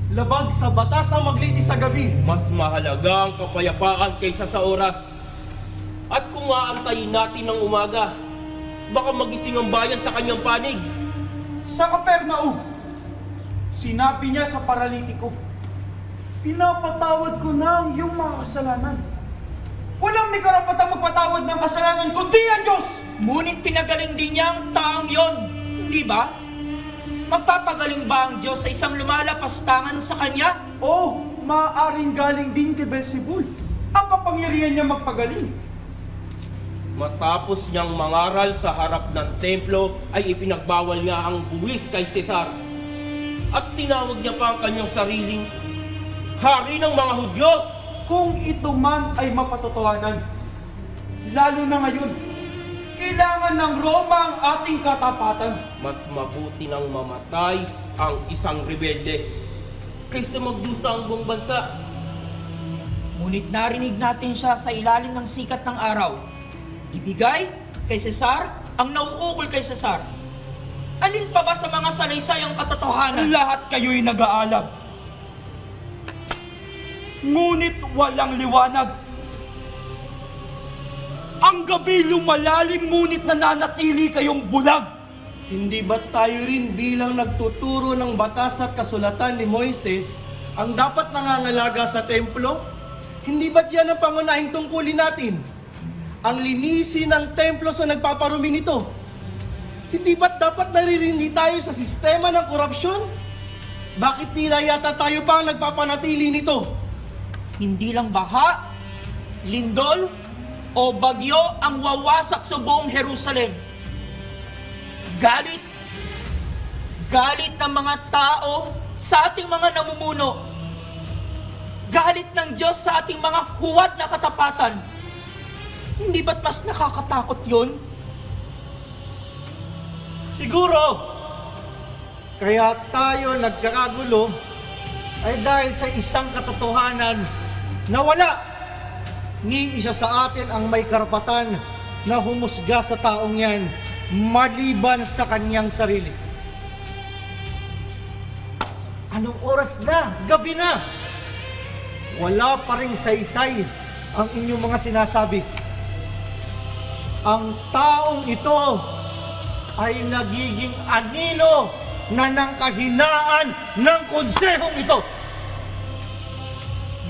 Labag sa batas ang maglinis sa gabi. Mas mahalaga ang kapayapaan kaysa sa oras. At kung aantayin natin ng umaga, baka magising ang bayan sa kanyang panig. Sa Kapernaum, sinabi niya sa paralitiko, pinapatawad ko na ang iyong mga kasalanan. Walang may karapatang magpatawad ng kasalanan kundi ang Diyos! Ngunit pinagaling din niya ang taong yon, hindi ba? Magpapagaling ba ang Diyos sa isang lumalapastangan sa Kanya? O maaaring galing din kay Beelzebul ang kapangyarihan niya magpagaling. Matapos niyang mangaral sa harap ng templo, ay ipinagbawal niya ang buwis kay Cesar. At tinawag niya pa ang kanyang sariling hari ng mga Hudyo. Kung ito man ay mapatotohanan, lalo na ngayon, kailangan ng Roma ang ating katapatan. Mas mabuti nang mamatay ang isang rebelde kaysa magdusa ang buong bansa. Ngunit narinig natin siya sa ilalim ng sikat ng araw. Ibigay kay Cesar ang nauukol kay Cesar. Alin pa ba sa mga salaysay ang katotohanan? Lahat kayo'y nag-aalab. Ngunit walang liwanag. Ang gabi lumalalim ngunit nananatili kayong bulag. Hindi ba't tayo rin bilang nagtuturo ng batas at kasulatan ni Moises ang dapat nangangalaga sa templo? Hindi ba't yan ang pangunahing tungkulin natin? Ang linisin ng templo sa nagpaparumi nito? Hindi ba't dapat naririndi tayo sa sistema ng korupsyon? Bakit tila yata tayo pa ang nagpapanatili nito? Hindi lang baha, lindol, o bagyo ang wawasak sa buong Jerusalem. Galit. Galit ng mga tao sa ating mga namumuno. Galit ng Diyos sa ating mga huwad na katapatan. Hindi ba't mas nakakatakot yun? Siguro, kaya tayo nagkakagulo ay dahil sa isang katotohanan na wala ni isa sa atin ang may karapatan na humusga sa taong yan maliban sa kanyang sarili. Anong oras na? Gabi na! Wala pa ring saysay ang inyong mga sinasabi. Ang taong ito ay nagiging anino na ng kahinaan ng konsehong ito.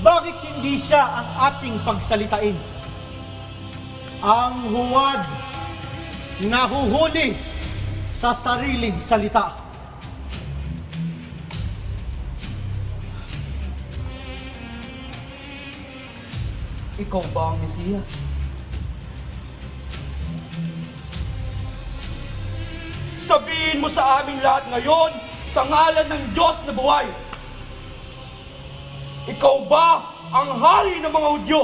Bakit hindi siya ang ating pagsalitain? Ang huwad nahuhuli sa sariling salita. Ikaw ba ang Mesiyas? Sabihin mo sa amin lahat ngayon sa ngalan ng Diyos na buhay. Ikaw ba ang hari ng mga Hudyo?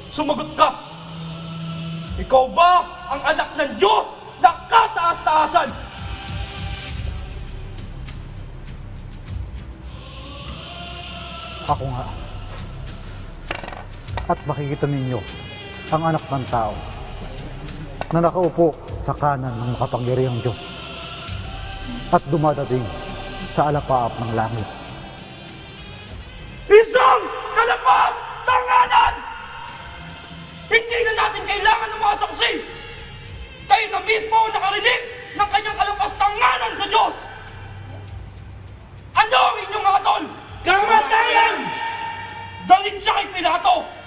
Sumagot ka. Ikaw ba ang anak ng Diyos na kataas-taasan? Ako nga. At makikita ninyo ang anak ng tao na nakaupo sa kanan ng makapangyarihang Diyos at dumadating sa alapaap ng langit. Isang kalapas tanganan! Hindi na natin kailangan ng mga saksi! Kayo na mismo ang nakarinig ng kanyang kalapas tanganan sa Diyos! Ano ang inyong mga tol? Kamatayan! Dalhin siya kay Pilato!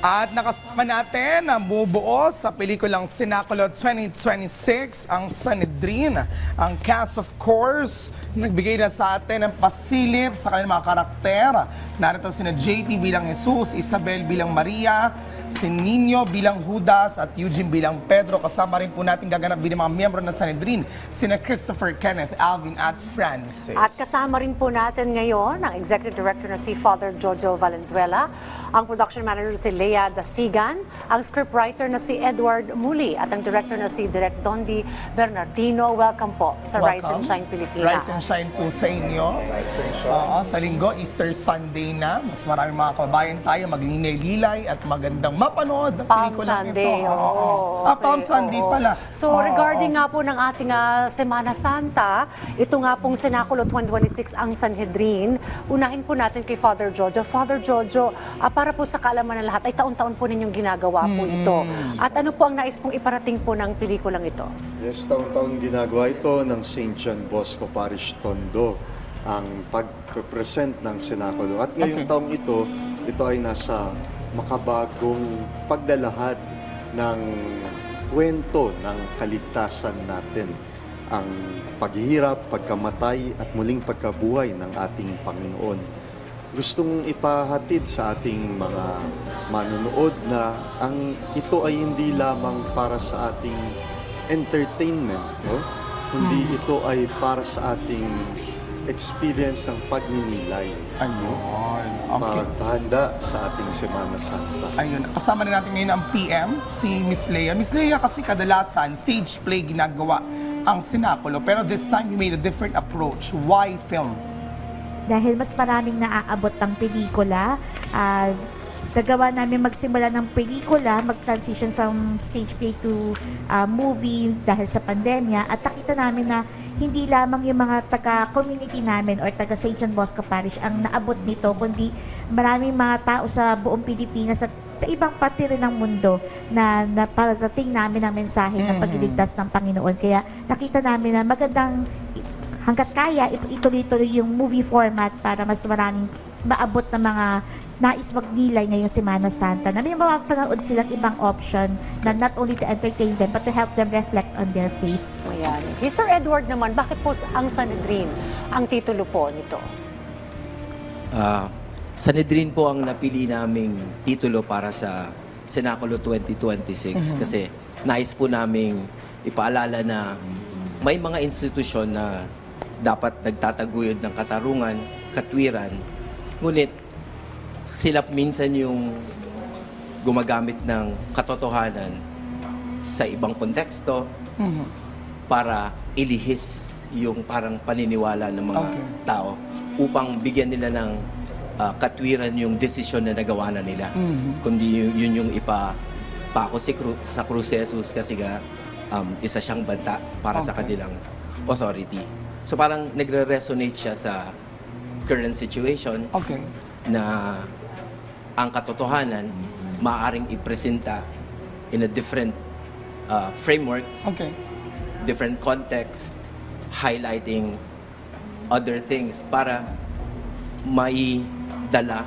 At nakasama natin ang bubuo sa pelikulang Sinakulot 2026, ang Sanhedrin. Ang cast of course, nagbigay na sa atin ng pasilip sa kanilang mga karakter. Narito sina JP bilang Jesus, Isabel bilang Maria, si Nino bilang Judas at Eugene bilang Pedro. Kasama rin po natin gaganap bilang mga miyembro ng Sanhedrin, sina Christopher, Kenneth, Alvin at Francis. At kasama rin po natin ngayon ang Executive Director na si Father Jojo Valenzuela, ang Production Manager si Lea Lea Dasigan, ang scriptwriter na si Edward Muli at ang director na si Direk Dondi Bernardino. Welcome po sa Rise and Shine Pilipinas. Rise and Shine po sa inyo. Oo, sa linggo, Easter Sunday na. Mas maraming mga kababayan tayo magninilay at magandang mapanood ang Palm pelikula Sunday, ito. oo. Palm Sunday oo. pala. So Oo. regarding nga po ng ating Semana Santa, ito nga pong Cenaculo 2026 ang Sanhedrin. Unahin po natin kay Father Jojo. Father Jojo, para po sa kaalaman ng lahat, ay taon-taon po ninyong ginagawa po ito. At ano po ang nais pong iparating po ng pelikulang ito? Yes, taon-taon ginagawa ito ng St. John Bosco Parish Tondo, ang pag-present ng Cenaculo. At ngayong taong ito ay nasa makabagong paglalahad ng kwento ng kaligtasan natin, ang paghihirap, pagkamatay at muling pagkabuhay ng ating Panginoon. Gustong ipahatid sa ating mga manonood na ito ay hindi lamang para sa ating entertainment, no? Kundi ito ay para sa ating experience ng pagninilay. Ayun. Okay. Paghahanda sa ating Semana Santa. Ayun, kasama na natin ngayon ang PM, si Miss Lea. Miss Lea, kasi kadalasan, stage play ginagawa ang Cenaculo. Pero this time, you made a different approach. Why film? Dahil mas maraming naaabot ang pelikula, nagawa namin magsimula ng pelikula, mag-transition from stage play to movie dahil sa pandemya, at nakita namin na hindi lamang yung mga taga-community namin or taga St. John Bosco Parish ang naabot nito, kundi maraming mga tao sa buong Pilipinas at sa ibang parte rin ng mundo na naparating namin ang mensahe ng pagliligtas ng Panginoon. Kaya nakita namin na magandang hanggat kaya, ituloy-tuloy yung movie format para mas maraming maabot na mga nais magnilay ngayong Semana Santa, na may mapapanood silang ibang option na not only to entertain them but to help them reflect on their faith. Ayan. Hey, Sir Edward naman, bakit po ang Sanhedrin ang titulo po nito? Sanhedrin po ang napili naming titulo para sa Cenaculo 2026 kasi nais po naming ipaalala na may mga institusyon na dapat nagtataguyod ng katarungan, katwiran, ngunit sila minsan yung gumagamit ng katotohanan sa ibang konteksto para ilihis yung parang paniniwala ng mga tao upang bigyan nila ng katwiran yung desisyon na nagawa na nila. Kundi yun yung ipapako sa krus si Jesus kasi isa siyang banta para sa kanilang authority. So parang nagre-resonate siya sa current situation na ang katotohanan maaaring ipresenta in a different framework, different context, highlighting other things para may dala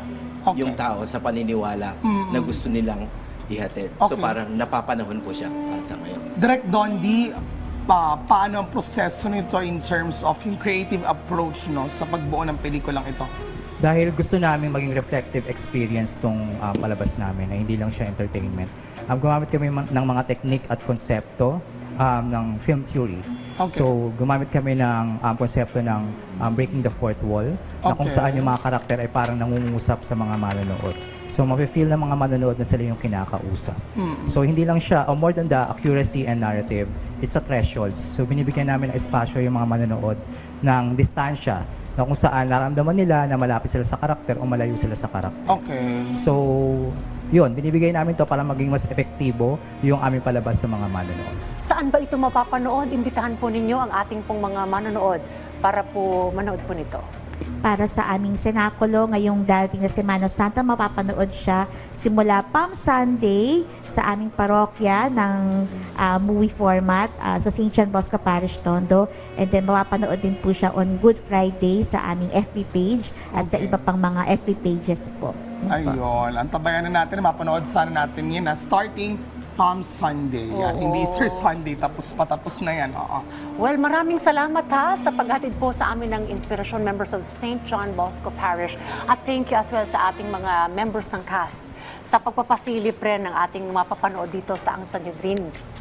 yung tao sa paniniwala na gusto nilang ihatid. So parang napapanahon po siya para sa ngayon. Direk Dondi, paano ang proseso nito in terms of yung creative approach sa pagbuo ng pelikulang ito? Dahil gusto namin maging reflective experience tong palabas namin, na hindi lang siya entertainment. Gumamit kami ng mga technique at konsepto ng film theory. So, gumamit kami ng konsepto ng breaking the fourth wall, na kung saan yung mga karakter ay parang nangungusap sa mga manonood. So, mafe-feel ng mga manonood na sila yung kinakausap. So, hindi lang siya, more than the accuracy and narrative, it's a threshold. So, binibigyan namin ng espasyo yung mga manonood ng distansya, na kung saan naramdaman nila na malapit sila sa karakter o malayo sila sa karakter. So, yun, binibigay namin to para maging mas epektibo yung aming palabas sa mga manonood. Saan ba ito mapapanood? Imbitahan po ninyo ang ating pong mga manonood para po manood po nito. Para sa aming Cenaculo ngayong darating na Semana Santa, mapapanood siya simula Palm Sunday sa aming parokya ng movie format sa St. John Bosco Parish Tondo, and then mapapanood din po siya on Good Friday sa aming FB page at sa iba pang mga FB pages po. Ayun, antabayan na natin, mapanood sana natin yun starting Palm Sunday at hindi Easter Sunday, patapos na yan. Well, maraming salamat sa paghatid po sa amin ng inspirasyon, members of St. John Bosco Parish, at thank you as well sa ating mga members ng cast sa pagpapasilip rin ng ating mapapanood dito sa Ang Sanhedrin.